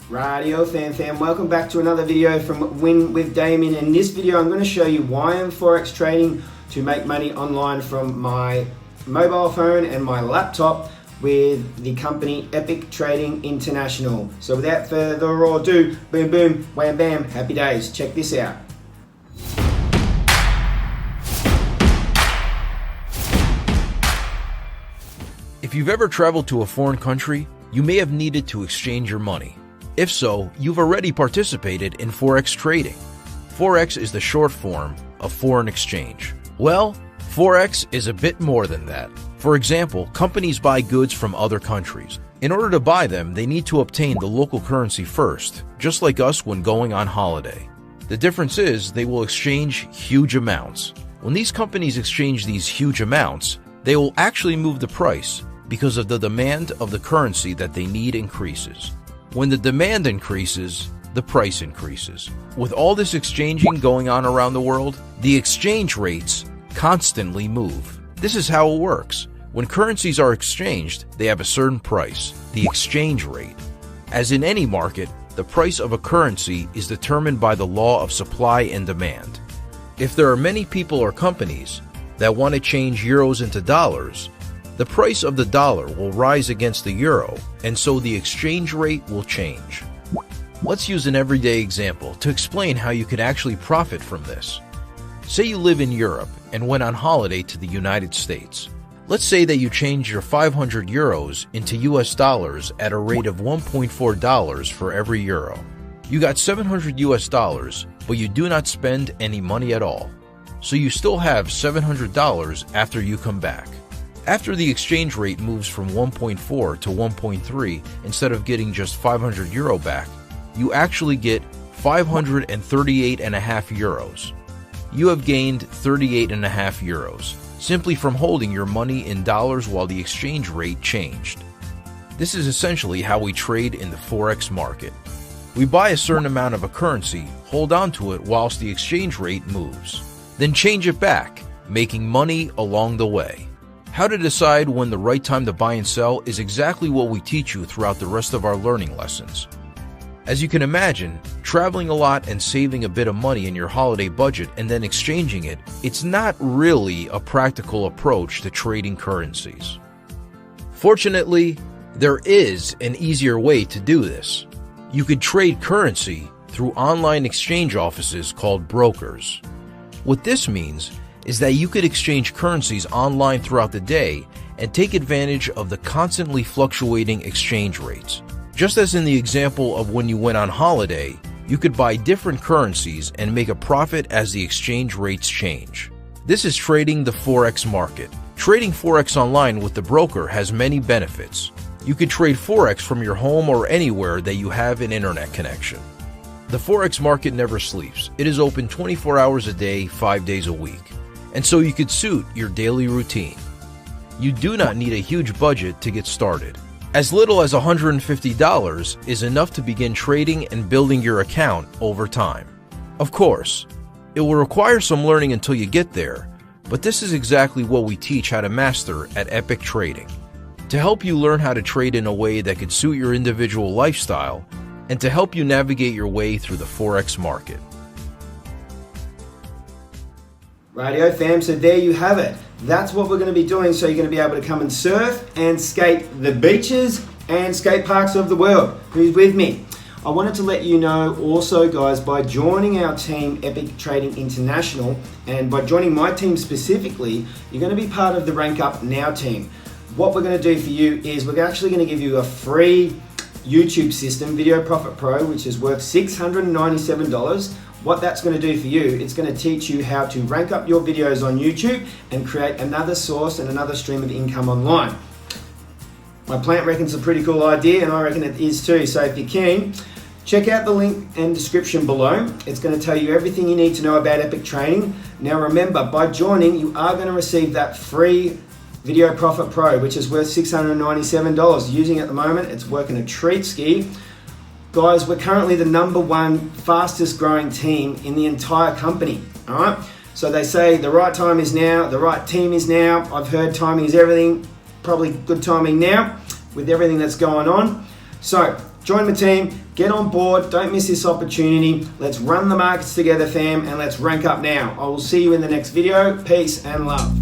Radio fam, welcome back to another video from Win with Damien. In this video I'm going to show you why I'm Forex trading to make money online from my mobile phone and my laptop with the company Epic Trading International. So without further ado, boom boom, wham bam, happy days. Check this out. If you've ever traveled to a foreign country, you may have needed to exchange your money. If so, you've already participated in Forex trading. Forex is the short form of foreign exchange. Well, Forex is a bit more than that. For example, companies buy goods from other countries. In order to buy them, they need to obtain the local currency first, just like us when going on holiday. The difference is they will exchange huge amounts. When these companies exchange these huge amounts, they will actually move the price because of the demand of the currency that they need increases. When the demand increases, the price increases. With all this exchanging going on around the world, the exchange rates constantly move. This is how it works. When currencies are exchanged, they have a certain price, the exchange rate. As in any market, the price of a currency is determined by the law of supply and demand. If there are many people or companies that want to change euros into dollars, the price of the dollar will rise against the euro, and so the exchange rate will change. Let's use an everyday example to explain how you could actually profit from this. Say you live in Europe and went on holiday to the United States. Let's say that you change your 500 euros into US dollars at a rate of $1.4 for every euro. You got 700 US dollars, but you do not spend any money at all. So you still have $700 after you come back. After the exchange rate moves from 1.4 to 1.3, instead of getting just 500 euro back, you actually get 538.5 euros. You have gained 38.5 euros, simply from holding your money in dollars while the exchange rate changed. This is essentially how we trade in the Forex market. We buy a certain amount of a currency, hold on to it whilst the exchange rate moves, then change it back, making money along the way. How to decide when the right time to buy and sell is exactly what we teach you throughout the rest of our learning lessons. As you can imagine, traveling a lot and saving a bit of money in your holiday budget and then exchanging it, it's not really a practical approach to trading currencies. Fortunately, there is an easier way to do this. You could trade currency through online exchange offices called brokers. What this means is that you could exchange currencies online throughout the day and take advantage of the constantly fluctuating exchange rates. Just as in the example of when you went on holiday, you could buy different currencies and make a profit as the exchange rates change. This is trading the Forex market. Trading Forex online with the broker has many benefits. You could trade Forex from your home or anywhere that you have an internet connection. The Forex market never sleeps. It is open 24 hours a day, 5 days a week. And so you could suit your daily routine. You do not need a huge budget to get started. As little as $150 is enough to begin trading and building your account over time. Of course, it will require some learning until you get there, but this is exactly what we teach how to master at Epic Trading. To help you learn how to trade in a way that could suit your individual lifestyle, and to help you navigate your way through the Forex market. Radio fam, so there you have it. That's what we're going to be doing, so you're going to be able to come and surf and skate the beaches and skate parks of the world. Who's with me? I wanted to let you know also, guys, by joining our team, Epic Trading International, and by joining my team specifically, you're going to be part of the Rank Up Now team. What we're going to do for you is we're actually going to give you a free YouTube system, Video Profit Pro, which is worth $697. What that's going to do for you, it's going to teach you how to rank up your videos on YouTube and create another source and another stream of income online. My plant reckons it's a pretty cool idea, and I reckon it is too. So if you're keen, check out the link and description below. It's going to tell you everything you need to know about Epic Trading. Now remember, by joining, you are going to receive that free Video Profit Pro, which is worth $697. Using it at the moment, it's working a treat ski. Guys, we're currently the #1 fastest growing team in the entire company. All right. So they say the right time is now, the right team is now. I've heard timing is everything. Probably good timing now with everything that's going on. So Join the team, get on board, don't miss this opportunity. Let's run the markets together, fam, and let's rank up now. I will see you in the next video. Peace and love.